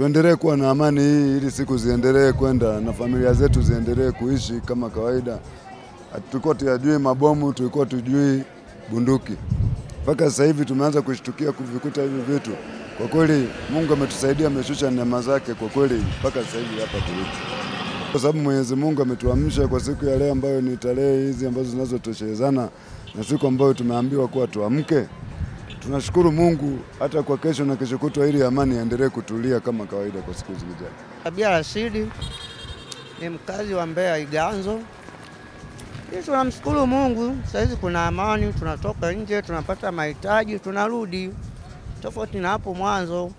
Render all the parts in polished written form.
tuendelee kuwa na amani hii ili siku ziendelee kwenda na familia zetu ziendelee kuishi kama kawaida. Tulikuwa tuyajui mabomu, tulikuwa tujui bunduki. Mpaka sasa hivi tumeanza kushtukia kuvikuta hivi vitu. Kwa kweli Mungu ametusaidia, ameshusha neema zake kwa kweli mpaka sasa hivi hapa tulipo. Kwa sababu Mwenyezi Mungu ametuamsha kwa siku ya leo ambayo ni tarehe hizi ambazo zinazotoshelezana na siku ambayo tumeambiwa kuwa tuamke. Tunashukuru Mungu hata kwa kesho na kesho kutwa ili amani iendelee kutulia kama kawaida kwa siku zijazo. Tabia Rashidi ni mkazi wa Mbeya Iganzo. Sisi tunamshukuru Mungu, sasa kuna amani, tunatoka nje, tunapata mahitaji, tunarudi. Tofauti na hapo mwanzo,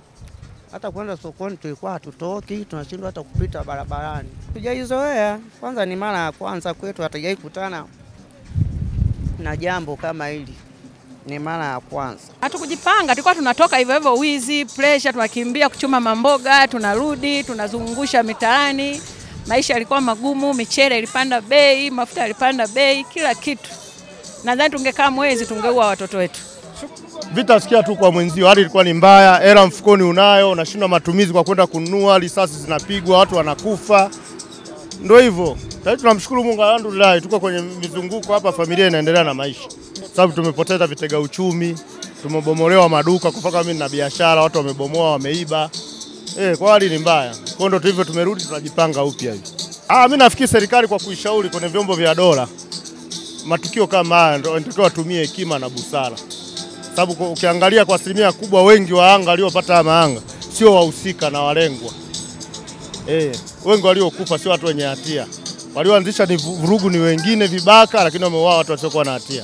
hata kwenda sokoni tulikuwa hatutoki, tunashindwa hata kupita barabarani. Tujaizoea, kwanza ni mara ya kwanza kwetu, hatujai kutana na jambo kama hili. Ni mara ya kwanza. Hatukujipanga, tulikuwa tunatoka hivyo hivyo, wizi, pressure, tunakimbia kuchuma mamboga, tunarudi, tunazungusha mitaani. Maisha yalikuwa magumu, michele ilipanda bei, mafuta yalipanda bei, kila kitu. Nadhani tungekaa mwezi tungeua watoto wetu. Vita sikia tu kwa mwenzio, hali ilikuwa ni mbaya, hela mfukoni unayo, unashindwa matumizi kwa kwenda kununua, risasi zinapigwa, watu wanakufa. Ndio hivyo. Sasa tunamshukuru Mungu, alhamdulillah, tuko kwenye mizunguko hapa, familia inaendelea na maisha. Sababu tumepoteza vitega uchumi, tumebomolewa maduka, kufaka mimi na biashara, watu wamebomoa, wameiba. Kwa hali ni mbaya. Kwa ndio hivyo tumerudi, tunajipanga upya hivi. Mimi nafikiri serikali kwa kuishauri kwenye vyombo vya dola, matukio kama haya ndio inatakiwa watumie hekima na busara. Sababu ukiangalia kwa asilimia kubwa wengi wa anga waliopata maanga sio wahusika na walengwa. Wengi waliokufa sio watu wenye hatia. Walioanzisha ni vurugu ni wengine vibaka, lakini wameuawa watu wasiokuwa na hatia.